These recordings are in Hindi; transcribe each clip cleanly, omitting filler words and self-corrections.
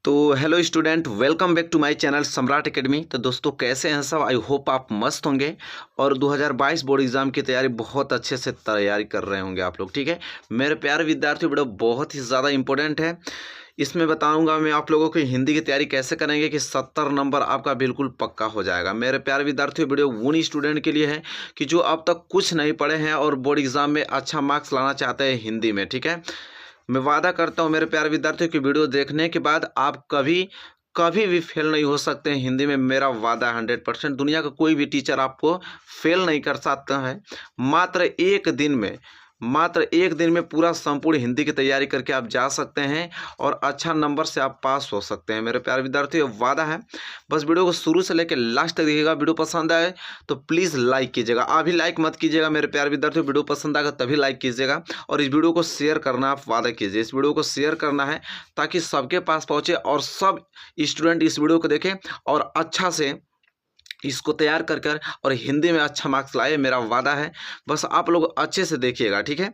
तो hello student, welcome back to my channel Samrat academy. तो दोस्तों कैसे हैं सब? आई होप आप मस्त होंगे और 2022 बोर्ड एग्जाम की तैयारी बहुत अच्छे से तैयारी कर रहे होंगे आप लोग। ठीक है मेरे प्यारे विद्यार्थियों, वीडियो बहुत ही ज़्यादा इंपॉर्टेंट है। इसमें बताऊंगा मैं आप लोगों को हिंदी की तैयारी कैसे करेंगे कि 70 नंबर आपका बिल्कुल पक्का हो जाएगा। मेरे प्यारे विद्यार्थियों, वीडियो उन स्टूडेंट के लिए है कि जो अब तक कुछ नहीं पढ़े हैं और बोर्ड एग्जाम में अच्छा मार्क्स लाना चाहते हैं हिंदी में। ठीक है, मैं वादा करता हूँ मेरे प्यारे विद्यार्थियों की वीडियो देखने के बाद आप कभी कभी भी फेल नहीं हो सकते हैं हिंदी में। मेरा वादा है 100%। दुनिया का कोई भी टीचर आपको फेल नहीं कर सकता है। मात्र एक दिन में पूरा संपूर्ण हिंदी की तैयारी करके आप जा सकते हैं और अच्छा नंबर से आप पास हो सकते हैं। मेरे प्यारे विद्यार्थियों, वादा है। बस वीडियो को शुरू से लेकर लास्ट तक देखिएगा। वीडियो पसंद आए तो प्लीज़ लाइक कीजिएगा। अभी लाइक मत कीजिएगा मेरे प्यारे विद्यार्थियों, वीडियो पसंद आएगा तभी लाइक कीजिएगा। और इस वीडियो को शेयर करना आप वादा कीजिए। इस वीडियो को शेयर करना है ताकि सबके पास पहुंचे और सब स्टूडेंट इस वीडियो को देखें और अच्छा से इसको तैयार कर कर और हिंदी में अच्छा मार्क्स लाए। मेरा वादा है, बस आप लोग अच्छे से देखिएगा। ठीक है,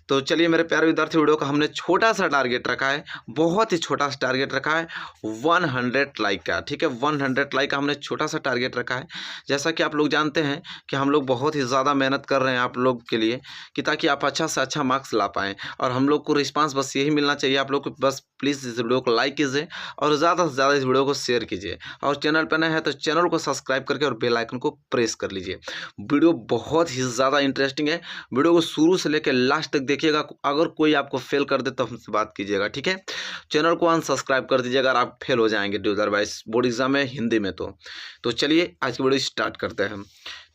तो चलिए मेरे प्यारे विद्यार्थी, वीडियो का हमने छोटा सा टारगेट रखा है, बहुत ही छोटा सा टारगेट रखा है 100 लाइक का। ठीक है, 100 लाइक का हमने छोटा सा टारगेट रखा है। जैसा कि आप लोग जानते हैं कि हम लोग बहुत ही ज़्यादा मेहनत कर रहे हैं आप लोग के लिए कि ताकि आप अच्छा से अच्छा मार्क्स ला पाएँ। और हम लोग को रिस्पांस बस यही मिलना चाहिए आप लोग को। बस प्लीज़ इस वीडियो को लाइक कीजिए और ज़्यादा से ज़्यादा इस वीडियो को शेयर कीजिए। और चैनल पर नए हैं तो चैनल को सब्सक्राइब करके और बेल आइकन को प्रेस कर लीजिए। वीडियो बहुत ही ज़्यादा इंटरेस्टिंग है। वीडियो को शुरू से लेकर लास्ट तक देखिएगा। अगर कोई आपको फेल कर दे तो हमसे बात कीजिएगा। ठीक है, चैनल को अनसब्सक्राइब कर दीजिएगा अगर आप फेल हो जाएंगे 2022 बोर्ड एग्जाम में हिंदी में। तो चलिए आज की वीडियो स्टार्ट करते हैं।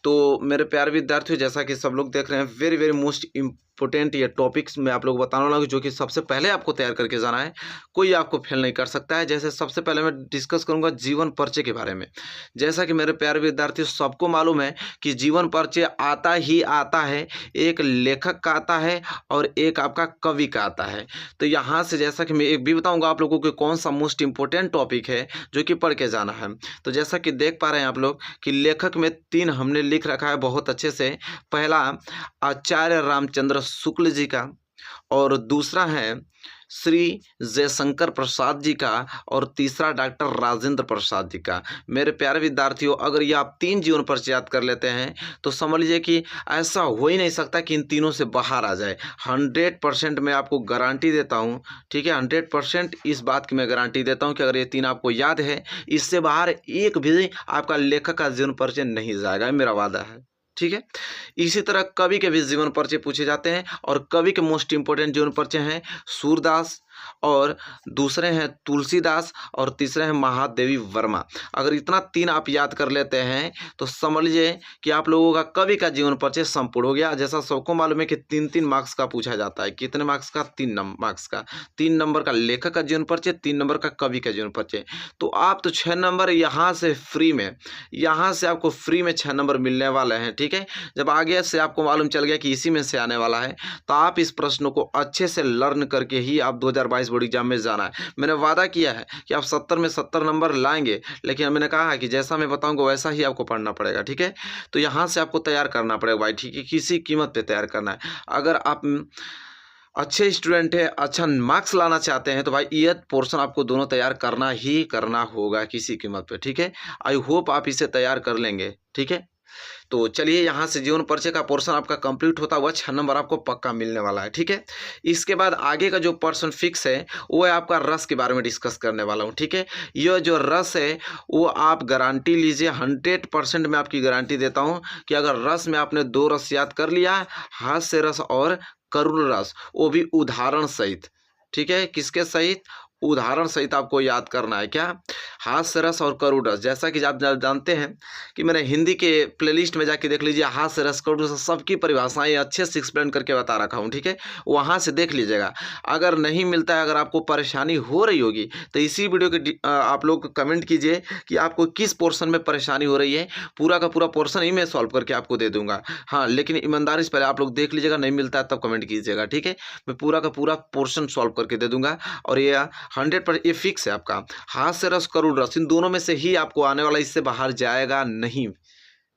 तो मेरे प्यारे विद्यार्थियों, जैसा कि सब लोग देख रहे हैं, वेरी वेरी मोस्ट इंपॉर्टेंट ये टॉपिक्स मैं आप लोग बताने वाला हूँ जो कि सबसे पहले आपको तैयार करके जाना है। कोई आपको फेल नहीं कर सकता है। जैसे सबसे पहले मैं डिस्कस करूंगा जीवन परिचय के बारे में। जैसा कि मेरे प्यारे विद्यार्थियों सबको मालूम है कि जीवन परिचय आता ही आता है, एक लेखक का आता है और एक आपका कवि का आता है। तो यहाँ से जैसा कि मैं एक भी बताऊंगा आप लोगों को कौन सा मोस्ट इंपॉर्टेंट टॉपिक है जो कि पढ़ के जाना है। तो जैसा कि देख पा रहे हैं आप लोग कि लेखक में 3 हमने लिख रखा है बहुत अच्छे से। पहला आचार्य रामचंद्र शुक्ल जी का, और दूसरा है श्री जयशंकर प्रसाद जी का, और तीसरा डॉक्टर राजेंद्र प्रसाद जी का। मेरे प्यारे विद्यार्थियों, अगर ये आप 3 जीवन परिचय याद कर लेते हैं तो समझ लीजिए कि ऐसा हो ही नहीं सकता कि इन तीनों से बाहर आ जाए। 100% मैं आपको गारंटी देता हूँ। ठीक है, 100% इस बात की मैं गारंटी देता हूँ कि अगर ये 3 आपको याद है, इससे बाहर एक भी आपका लेखक का जीवन परिचय नहीं जाएगा, मेरा वादा है। ठीक है, इसी तरह कवि के भी जीवन परिचय पूछे जाते हैं और कवि के मोस्ट इंपोर्टेंट जीवन परिचय हैं सूरदास, और दूसरे हैं तुलसीदास, और तीसरे हैं महादेवी वर्मा। अगर इतना 3 आप याद कर लेते हैं तो समझ लीजिए कि आप लोगों का कवि का जीवन परिचय संपूर्ण हो गया। जैसा सबको मालूम है कि 3-3 मार्क्स का पूछा जाता है। कितने मार्क्स का? 3 मार्क्स का। 3 नंबर का लेखक का जीवन परिचय, 3 नंबर का कवि का जीवन परिचय। तो आप तो 6 नंबर यहाँ से फ्री में, यहाँ से आपको फ्री में 6 नंबर मिलने वाले हैं। ठीक है, जब आगे से आपको मालूम चल गया कि इसी में से आने वाला है तो आप इस प्रश्न को अच्छे से लर्न करके ही आप 2022 बोर्ड एग्जाम में जाना है। मैंने वादा किया है कि आप 70 में 70 नंबर लाएंगे, लेकिन मैंने कहा है कि जैसा मैं बताऊंगा वैसा ही आपको पढ़ना पड़ेगा। ठीक है, तो यहाँ से आपको तैयार करना पड़ेगा भाई। ठीक है, किसी कीमत पे तैयार करना है। अगर आप अच्छे स्टूडेंट है, अच्छा मार्क्स लाना चाहते हैं तो भाई ये पोर्शन आपको दोनों तैयार करना ही करना होगा किसी कीमत पे। ठीक है, आई होप आप इसे तैयार कर लेंगे। ठीक है, तो चलिए यहाँ से जीवन परिचय का पोर्शन आपका कंप्लीट होता हुआ 6 नंबर आपको पक्का मिलने वाला है। ठीक है, इसके बाद आगे का जो पर्सन फिक्स है वो है आपका रस के बारे में डिस्कस करने वाला हूँ। ठीक है, ये जो रस है वो आप गारंटी लीजिए, 100% मैं आपकी गारंटी देता हूँ कि अगर रस में आपने 2 रस याद कर लिया, हास्य रस और करुण रस, वो भी उदाहरण सहित। ठीक है, किसके सहित? उदाहरण सहित आपको याद करना है। क्या? हास्य रस और करुण रस। जैसा कि आप जानते हैं कि मैंने हिंदी के प्लेलिस्ट में जाके देख लीजिए, हास्य रस करुण रस सबकी परिभाषाएं अच्छे से एक्सप्लेन करके बता रखा हूँ। ठीक है, वहाँ से देख लीजिएगा। अगर नहीं मिलता है, अगर आपको परेशानी हो रही होगी तो इसी वीडियो के आप लोग कमेंट कीजिए कि आपको किस पोर्शन में परेशानी हो रही है। पूरा का पूरा पोर्शन ही मैं सॉल्व करके आपको दे दूंगा। हाँ, लेकिन ईमानदारी से पहले आप लोग देख लीजिएगा, नहीं मिलता है तब कमेंट कीजिएगा। ठीक है, मैं पूरा का पूरा पोर्शन सॉल्व करके दे दूंगा और ये 100% ये फिक्स है आपका। हास्य रस करुण रस, इन दोनों में से ही आपको आने वाला, इससे बाहर जाएगा नहीं।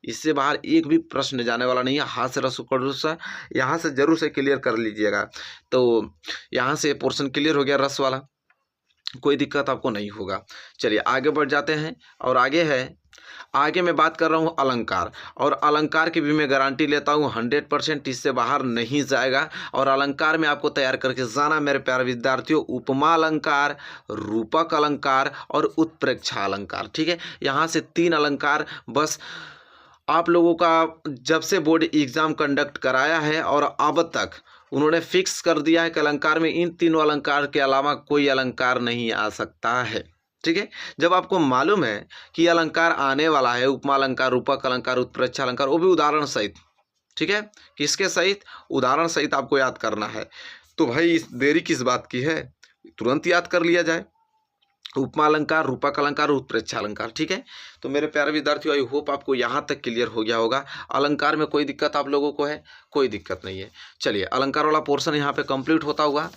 इससे बाहर एक भी प्रश्न जाने वाला नहीं है। हास्य रस करुण रस यहाँ से जरूर से क्लियर कर लीजिएगा। तो यहाँ से पोर्शन क्लियर हो गया रस वाला। कोई दिक्कत आपको नहीं होगा। चलिए आगे बढ़ जाते हैं और आगे मैं बात कर रहा हूँ अलंकार, और अलंकार की भी मैं गारंटी लेता हूँ 100% इससे बाहर नहीं जाएगा। और अलंकार में आपको तैयार करके जाना मेरे प्यारे विद्यार्थियों, उपमा अलंकार, रूपक अलंकार और उत्प्रेक्षा अलंकार। ठीक है, यहाँ से 3 अलंकार बस आप लोगों का जब से बोर्ड एग्जाम कंडक्ट कराया है और अब तक उन्होंने फिक्स कर दिया है कि अलंकार में इन तीनों अलंकार के अलावा कोई अलंकार नहीं आ सकता है। ठीक है, जब आपको मालूम है कि अलंकार आने वाला है, उपमा अलंकार, रूपक अलंकार, उत्प्रेक्षा अलंकार, वो भी उदाहरण सहित, ठीक है, किसके सहित, उदाहरण सहित आपको याद करना है, तो भाई इस देरी किस बात की है, तुरंत याद कर लिया जाए। उपमा अलंकार, रूपक अलंकार, उत्प्रेक्षा अलंकार। ठीक है, तो मेरे प्यारे विद्यार्थियों, आई होप आपको यहाँ तक क्लियर हो गया होगा। अलंकार में कोई दिक्कत आप लोगों को है? कोई दिक्कत नहीं है। चलिए अलंकार वाला पोर्शन यहाँ पे कंप्लीट होता हुआ,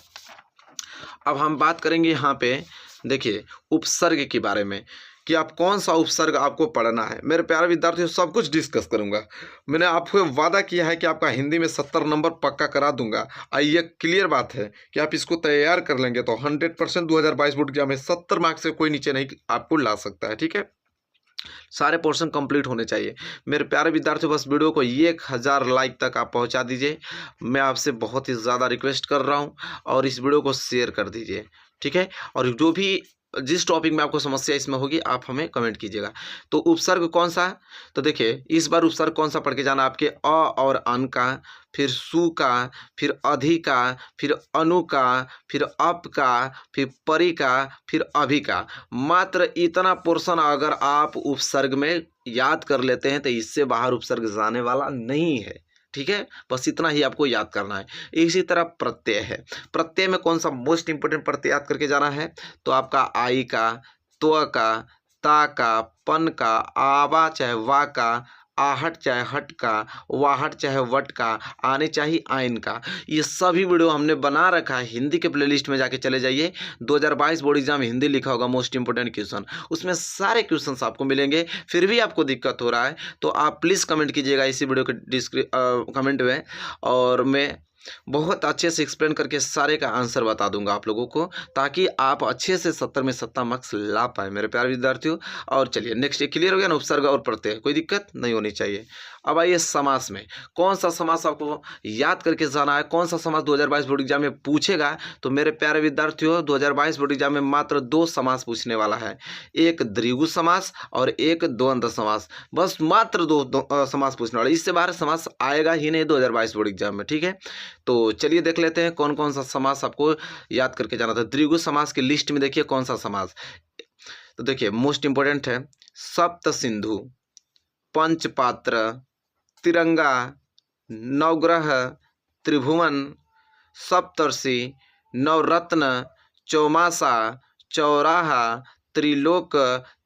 अब हम बात करेंगे यहाँ पे देखिए उपसर्ग के बारे में कि आप कौन सा उपसर्ग आपको पढ़ना है। मेरे प्यारे विद्यार्थियों, सब कुछ डिस्कस करूंगा। मैंने आपको वादा किया है कि आपका हिंदी में 70 नंबर पक्का करा दूंगा। ये क्लियर बात है कि आप इसको तैयार कर लेंगे तो 100% 2022 बोर्ड एग्जाम में 70 मार्क्स से कोई नीचे नहीं आपको ला सकता है। ठीक है, सारे पोर्शन कंप्लीट होने चाहिए। मेरे प्यारे विद्यार्थियों, बस वीडियो को 1000 लाइक तक आप पहुंचा दीजिए, मैं आपसे बहुत ही ज़्यादा रिक्वेस्ट कर रहा हूं, और इस वीडियो को शेयर कर दीजिए। ठीक है, और जो भी जिस टॉपिक में आपको समस्या इसमें होगी आप हमें कमेंट कीजिएगा। तो उपसर्ग कौन सा है, तो देखिए इस बार उपसर्ग कौन सा पढ़ के जाना, आपके अ और अन का, फिर सु का, फिर अधि का, फिर अनु का, फिर अप का, फिर परि का, फिर अभि का। मात्र इतना पोर्शन अगर आप उपसर्ग में याद कर लेते हैं तो इससे बाहर उपसर्ग जाने वाला नहीं है। ठीक है, बस इतना ही आपको याद करना है। इसी तरह प्रत्यय है, प्रत्यय में कौन सा मोस्ट इंपोर्टेंट प्रत्यय याद करके जाना है, तो आपका आई का, त्व का, ता का, पन का, आवा चाहे वा का, आहट चाहे हट का, वाहट चाहे वट का, आने चाहिए आइन का। ये सभी वीडियो हमने बना रखा है, हिंदी के प्लेलिस्ट में जाके चले जाइए। 2022 बोर्ड एग्जाम हिंदी लिखा होगा मोस्ट इंपोर्टेंट क्वेश्चन, उसमें सारे क्वेश्चंस आपको मिलेंगे। फिर भी आपको दिक्कत हो रहा है तो आप प्लीज़ कमेंट कीजिएगा इसी वीडियो के कमेंट में, और मैं बहुत अच्छे से एक्सप्लेन करके सारे का आंसर बता दूंगा आप लोगों को, ताकि आप अच्छे से 70 में 70 मार्क्स ला पाए मेरे प्यारे विद्यार्थियों। और चलिए नेक्स्ट, ये क्लियर हो गया ना, उपसर्ग और प्रत्यय, कोई दिक्कत नहीं होनी चाहिए। अब आइए समास में, कौन सा समास आपको याद करके जाना है, कौन सा समास 2022 बोर्ड एग्जाम में पूछेगा, तो मेरे प्यारे विद्यार्थियों 2022 बोर्ड एग्जाम में मात्र 2 समास पूछने वाला है, एक द्विगु समास और एक द्वंद्व समास। बस मात्र दो समास पूछने वाला, इससे बाहर समास आएगा ही नहीं 2022 बोर्ड एग्जाम में। ठीक है, तो चलिए देख लेते हैं कौन कौन सा समास आपको याद करके जाना था। द्विगु समास की लिस्ट में देखिए कौन सा समास, तो देखिए मोस्ट इंपोर्टेंट है सप्त सिंधु, पंचपात्र, तिरंगा, नवग्रह, त्रिभुवन, सप्तर्षि, नवरत्न, चौमासा, चौराहा, त्रिलोक,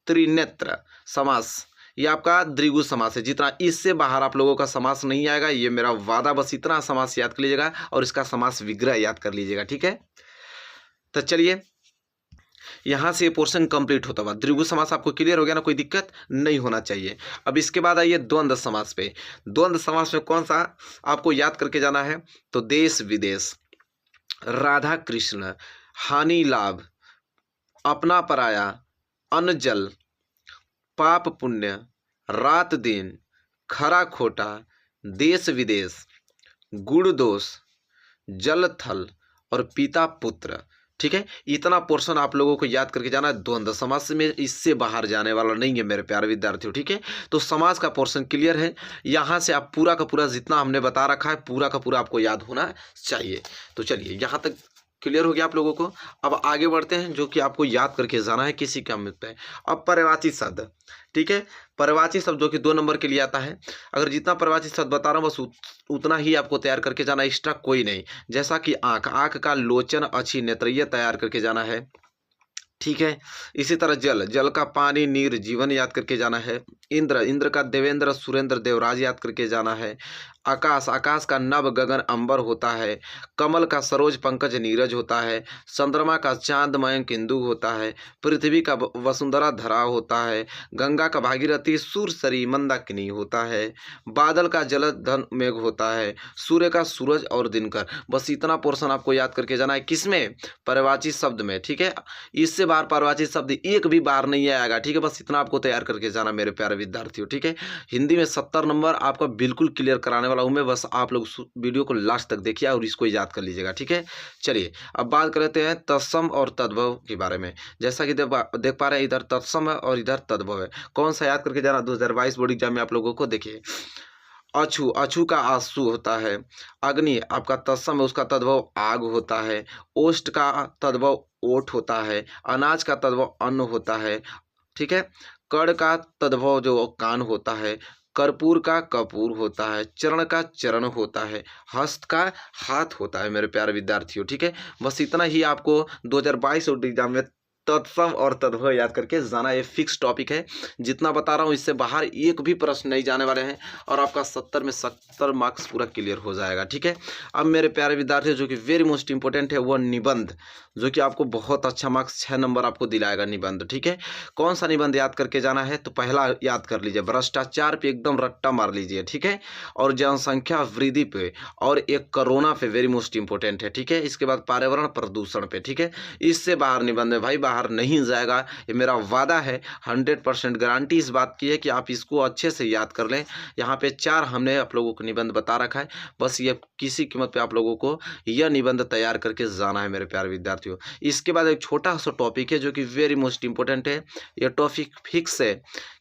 त्रिनेत्र समास। ये आपका द्विगु समास है। जितना इससे बाहर आप लोगों का समास नहीं आएगा, ये मेरा वादा। बस इतना समास याद कर लीजिएगा और इसका समास विग्रह याद कर लीजिएगा। ठीक है, तो चलिए यहाँ से ये पोर्शन कंप्लीट होता हुआ द्विगु समास आपको क्लियर हो गया ना, कोई दिक्कत नहीं होना चाहिए। अब इसके बाद आइए द्वंद्व समास पे। द्वंद्व समास में कौन सा आपको याद करके जाना है, तो देश विदेश, राधा कृष्ण, हानि लाभ, अपना पराया, अन्न जल, पाप पुण्य, रात दिन, खरा खोटा, देश विदेश, गुण दोष, जल थल और पिता पुत्र। ठीक है, इतना पोर्शन आप लोगों को याद करके जाना है द्वंद्व समास में, इससे बाहर जाने वाला नहीं है मेरे प्यारे विद्यार्थियों। ठीक है, तो समास का पोर्शन क्लियर है। यहाँ से आप पूरा का पूरा जितना हमने बता रखा है पूरा का पूरा आपको याद होना चाहिए। तो चलिए यहाँ तक क्लियर हो गया आप लोगों को। अब आगे बढ़ते हैं, जो कि आपको याद करके जाना है किसी काम में पे। अब पर्यायवाची शब्द, ठीक है, पर्यायवाची शब्द जो कि 2 नंबर के लिए आता है। अगर जितना पर्यायवाची शब्द बता रहा हूँ बस उतना ही आपको तैयार करके जाना, एक्स्ट्रा कोई नहीं। जैसा कि आँख, आँख का लोचन, अच्छी नेत्र, ये तैयार करके जाना है। ठीक है, इसी तरह जल, जल का पानी, नीर, जीवन याद करके जाना है। इंद्र, इंद्र का देवेंद्र सुरेंद्र देवराज याद करके जाना है। आकाश, आकाश का नभ गगन अंबर होता है। कमल का सरोज पंकज नीरज होता है। चंद्रमा का चांद मयंक इंदु होता है। पृथ्वी का वसुंधरा धरा होता है। गंगा का भागीरथी सुरसरी मंदाकिनी होता है। बादल का जलद धन मेघ होता है। सूर्य का सूरज और दिनकर। बस इतना पोर्शन आपको याद करके जाना है। किसमें? पर्यायवाची शब्द में, ठीक है। इससे बाहर पर्यायवाची शब्द एक भी बाहर नहीं आएगा, ठीक है। बस इतना आपको तैयार करके जाना मेरे प्यारे विद्यार्थियों, ठीक है। हिंदी में 70 नंबर आपका बिल्कुल क्लियर कराने वाला हूं मैं, बस आप लोग वीडियो को लास्ट तक देखिए और इसको याद कर लीजिएगा, ठीक है। चलिए अब बात करते हैं तत्सम और तद्भव के बारे में। जैसा कि देख पा रहे हैं, इधर तत्सम है और इधर तद्भव है। कौन सा याद करके जाना? 2022 बोर्ड एग्जाम में आप लोगों को देखिए। अछू, अछू का आंसू होता है। अग्नि आपका तत्सम है, उसका तद्भव आग होता है। ओष्ठ का तद्भव ओठ होता है। अनाज का तद्भव अन्न होता है, ठीक है। कड़ का तद्भव जो कान होता है। कर्पूर का कपूर होता है। चरण का चरण होता है। हस्त का हाथ होता है मेरे प्यारे विद्यार्थियों, ठीक है। बस इतना ही आपको 2022 एग्जाम में तत्सम और तद्भव याद करके जाना, ये फिक्स टॉपिक है। जितना बता रहा हूँ इससे बाहर एक भी प्रश्न नहीं जाने वाले हैं और आपका 70 में 70 मार्क्स पूरा क्लियर हो जाएगा, ठीक है। अब मेरे प्यारे विद्यार्थी जो कि वेरी मोस्ट इंपॉर्टेंट है वो निबंध, जो कि आपको बहुत अच्छा मार्क्स 6 नंबर आपको दिलाएगा निबंध, ठीक है। कौन सा निबंध याद करके जाना है? तो पहला याद कर लीजिए, भ्रष्टाचार पे एकदम रट्टा मार लीजिए, ठीक है। और जनसंख्या वृद्धि पे और एक कोरोना पे, वेरी मोस्ट इंपॉर्टेंट है, ठीक है। इसके बाद पर्यावरण प्रदूषण पे, ठीक है। इससे बाहर निबंध है भाई, बाहर नहीं जाएगा, ये मेरा वादा है। 100% गारंटी इस बात की है कि आप इसको अच्छे से याद कर लें। यहाँ पे 4 हमने आप लोगों को निबंध बता रखा है, बस ये किसी कीमत पे आप लोगों को यह निबंध तैयार करके जाना है मेरे प्यारे विद्यार्थियों। इसके बाद एक छोटा सा टॉपिक है जो कि वेरी मोस्ट इंपॉर्टेंट है। यह टॉपिक फिक्स है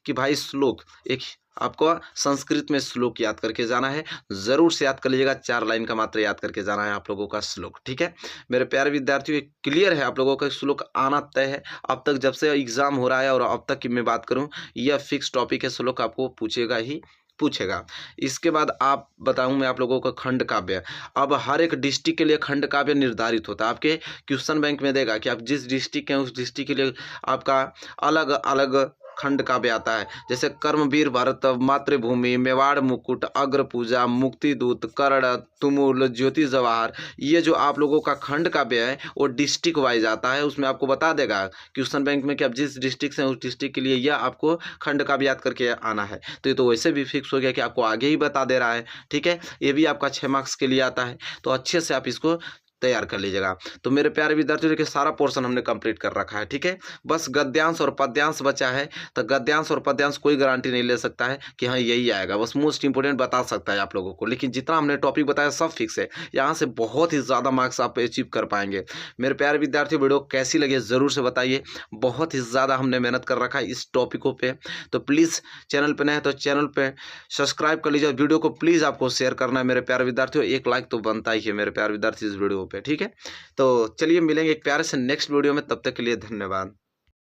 कि भाई श्लोक, एक आपको संस्कृत में श्लोक याद करके जाना है। जरूर से याद कर लीजिएगा, 4 लाइन का मात्र याद करके जाना है आप लोगों का श्लोक, ठीक है। मेरे प्यारे विद्यार्थियों क्लियर है आप लोगों का श्लोक आना तय है। अब तक जब से एग्जाम हो रहा है और अब तक की मैं बात करूं, यह फिक्स टॉपिक है, श्लोक आपको पूछेगा ही पूछेगा। इसके बाद आप बताऊं मैं आप लोगों को खंड काव्य। अब हर एक डिस्ट्रिक्ट के लिए खंड काव्य निर्धारित होता है। आपके क्वेश्चन बैंक में देगा कि आप जिस डिस्ट्रिक्ट के हैं उस डिस्ट्रिक्ट के लिए आपका अलग अलग खंड काव्य आता है। जैसे कर्मवीर भरत, मातृभूमि, मेवाड़ मुकुट, अग्र पूजा, मुक्ति दूत, कर्ण, तुमुल, ज्योति जवाहर, ये जो आप लोगों का खंड काव्य है वो डिस्ट्रिक्ट वाइज आता है। उसमें आपको बता देगा क्वेश्चन बैंक में कि आप जिस डिस्ट्रिक्ट से उस डिस्ट्रिक्ट के लिए यह आपको खंड काव्य याद करके आना है। तो ये तो वैसे भी फिक्स हो गया कि आपको आगे ही बता दे रहा है, ठीक है। ये भी आपका 6 मार्क्स के लिए आता है, तो अच्छे से आप इसको तैयार कर लीजिएगा। तो मेरे प्यारे विद्यार्थियों देखिए सारा पोर्शन हमने कंप्लीट कर रखा है, ठीक है। बस गद्यांश और पद्यांश बचा है, तो गद्यांश और पद्यांश कोई गारंटी नहीं ले सकता है कि हाँ यही आएगा, बस मोस्ट इंपोर्टेंट बता सकता है आप लोगों को। लेकिन जितना हमने टॉपिक बताया सब फिक्स है, यहाँ से बहुत ही ज़्यादा मार्क्स आप अचीव कर पाएंगे। मेरे प्यारे विद्यार्थियों वीडियो कैसी लगी ज़रूर से बताइए। बहुत ही ज़्यादा हमने मेहनत कर रखा है इस टॉपिकों पर, तो प्लीज़ चैनल पर नए हैं तो चैनल पर सब्सक्राइब कर लीजिए। वीडियो को प्लीज़ आपको शेयर करना है मेरे प्यारे विद्यार्थियों, एक लाइक तो बनता ही है मेरे प्यारे विद्यार्थी इस वीडियो पे, ठीक है। तो चलिए मिलेंगे एक प्यारे से नेक्स्ट वीडियो में, तब तक के लिए धन्यवाद।